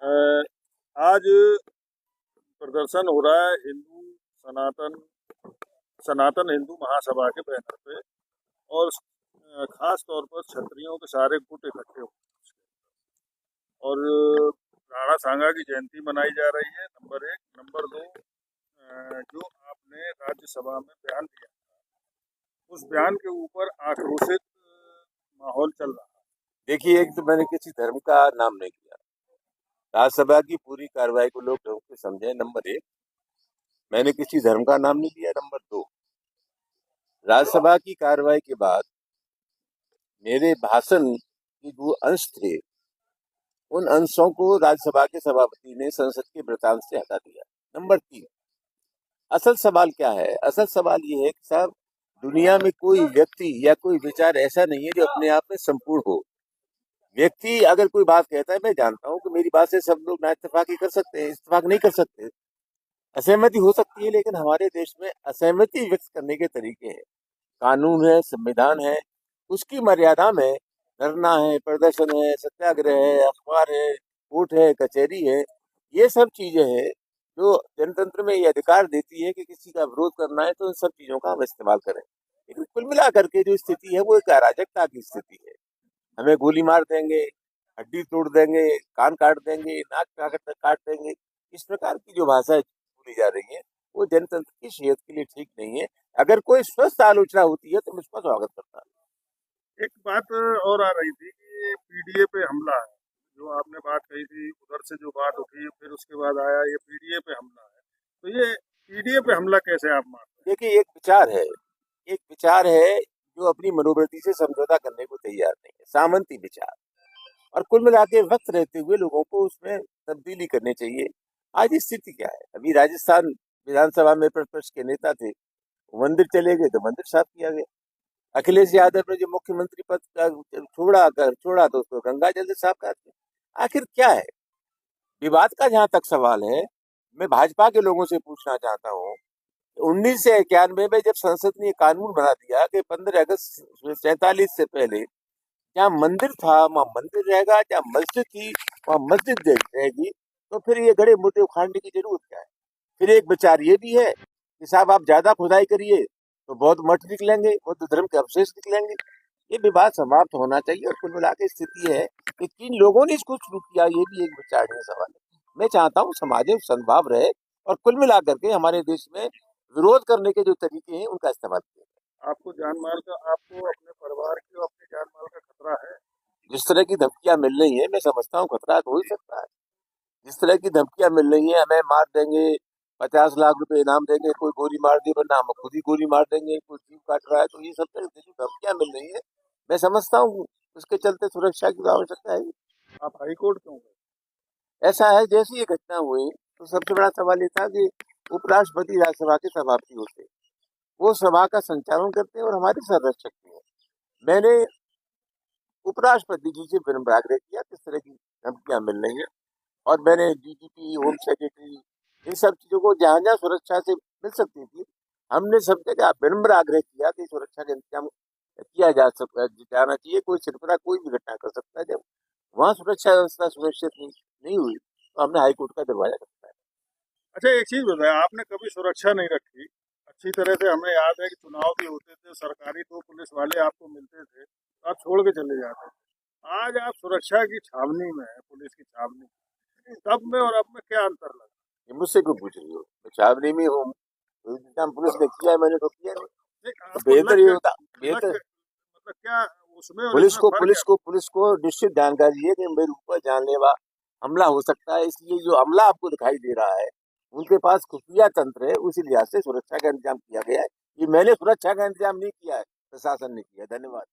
अ, आज प्रदर्शन हो रहा है सनातन सनातन हिंदू महासभा के बैनर पे। और खास तौर पर क्षत्रियों के सारे गुट इकट्ठे हुए हैं। और राणा सांगा की जयंती मनाई जा रही है, नंबर एक। नंबर दो, जो आपने राज्यसभा में बयान दिया, उस बयान के ऊपर आक्रोशित माहौल चल रहा है। देखिए, एक तो मैंने किसी धर्म का नाम नहीं किया। राज्यसभा की पूरी कार्रवाई को लोग ढंग से समझे। नंबर एक, मैंने किसी धर्म का नाम नहीं लिया। नंबर दो, राज्यसभा की कार्रवाई के बाद मेरे भाषण के जो अंश थे, उन अंशों को राज्यसभा के सभापति ने संसद के वृतांत से हटा दिया। नंबर तीन, असल सवाल क्या है? असल सवाल ये है कि साहब, दुनिया में कोई व्यक्ति या कोई विचार ऐसा नहीं है जो अपने आप में संपूर्ण हो। व्यक्ति अगर कोई बात कहता है, मैं जानता हूं कि मेरी बात से सब लोग ना इत्तेफाक कर सकते हैं, इत्तेफाक नहीं कर सकते, असहमति हो सकती है, लेकिन हमारे देश में असहमति व्यक्त करने के तरीके हैं, कानून है, संविधान है, उसकी मर्यादा में धरना है, प्रदर्शन है, सत्याग्रह है, अखबार है, कोर्ट है, कचहरी है, ये सब चीजें हैं जो जनतंत्र में ये अधिकार देती है कि किसी का विरोध करना है तो इन सब चीजों का हम इस्तेमाल करें। लेकिन कुल मिलाकर के जो स्थिति है वो एक अराजकता की स्थिति है। हमें गोली मार देंगे, हड्डी तोड़ देंगे, कान काट देंगे, नाक काट काट देंगे, इस प्रकार की जो भाषा बोली जा रही है वो जनतंत्र की सेहत के लिए ठीक नहीं है। अगर कोई स्वस्थ आलोचना होती है तो मैं उसका स्वागत करता हूँ। एक बात और आ रही थी कि पीडीए पे हमला है, जो आपने बात कही थी, उधर से जो बात उठी, फिर उसके बाद आया ये पीडीए पे हमला है। तो ये पीडीए पे हमला कैसे आप मानते देखिए, एक विचार है जो अपनी मनोवृत्ति से समझौता करने को तैयार नहीं है, सामंती विचार। और कुल मिला के वक्त रहते हुए लोगों को उसमें तब्दीली करनी चाहिए। आज स्थिति क्या है? अभी राजस्थान विधानसभा में प्रतिपक्ष के नेता थे, मंदिर चले गए तो मंदिर साफ किया गया। अखिलेश यादव ने जो मुख्यमंत्री पद का छोड़ा तो उसको गंगा जल से साफ कर दिया। आखिर क्या है विवाद का? जहां तक सवाल है, मैं भाजपा के लोगों से पूछना चाहता हूँ, 1991 में जब संसद ने कानून बना दिया कि 15 अगस्त 47 से पहले जहाँ मंदिर था वहाँ मंदिर रहेगा, जहाँ मस्जिद थी वहाँ मस्जिद रहेगी, तो फिर ये गड़े मुद्दे उखाड़ने की जरूरत क्या है? फिर एक विचार ये भी है कि साहब आप ज्यादा खुदाई करिए तो बौद्ध मठ निकलेंगे, बौद्ध धर्म के अवशेष निकलेंगे। ये विवाद समाप्त होना चाहिए। और कुल मिला के स्थिति है कि किन लोगों ने इसको शुरू किया, ये भी एक विचारणीय सवाल है। मैं चाहता हूँ समाज में सद्भाव रहे और कुल मिलाकर के हमारे देश में विरोध करने के जो तरीके हैं उनका इस्तेमाल किया जाए। आपको अपने परिवार की और अपने जान माल का खतरा है? जिस तरह की धमकियां मिल रही है, मैं समझता हूँ खतरा तो हो ही सकता है। जिस तरह की धमकियां मिल रही है, हमें मार देंगे, 50 लाख रुपए इनाम देंगे, कोई गोली मार दी वरना हम खुद ही गोली मार देंगे, कोई जीव काट रहा है, तो ये सब तरह की जो धमकियां मिल रही है, मैं समझता हूँ उसके चलते सुरक्षा की आवश्यकता है। आप हाई कोर्ट क्यों गए? ऐसा है, जैसी ये घटना हुई तो सबसे बड़ा सवाल ये था कि उपराष्ट्रपति राज्यसभा के सभापति होते, वो सभा का संचालन करते हैं और हमारे संरक्षक भी हैं। मैंने उपराष्ट्रपति जी से विनम्र आग्रह किया किस तरह की धमकियां मिल रही है, और मैंने डीजीपी, होम सेक्रेटरी, इन सब चीजों को जहां जहां सुरक्षा से मिल सकती थी, हमने सब जगह विनम्र आग्रह किया कि सुरक्षा का इंतजाम किया जाना चाहिए। कोई सिरफिरा कोई भी घटना कर सकता है। जब वहाँ सुरक्षा व्यवस्था सुरक्षित नहीं हुई तो हमने हाईकोर्ट का दरवाजा खटखटाया। अच्छा, एक चीज बताया, आपने कभी सुरक्षा नहीं रखी। अच्छी तरह से हमें याद है कि चुनाव भी होते थे, सरकारी 2 पुलिस वाले आपको मिलते थे, तो आप छोड़ के चले जाते थे। आज आप सुरक्षा की छावनी में है, पुलिस की छावनी। तब में और अब में क्या अंतर लगा? ये मुझसे क्यों पूछ रही हो? मैं छावनी में हूँ, तो इंतजाम पुलिस ने किया है, मैंने तो किया नहीं। नहीं, तो आपको बेहतर ये होता, बेहतर मतलब क्या उसमें और इसमें फर्क है? पुलिस को निश्चित जानकारी है कि मेरे ऊपर जानलेवा हमला हो सकता है, इसलिए जो हमला आपको दिखाई दे रहा है उनके पास खुफिया तंत्र है, उसी लिहाज से सुरक्षा का इंतजाम किया गया है। ये मैंने सुरक्षा का इंतजाम नहीं किया है, प्रशासन ने किया। धन्यवाद।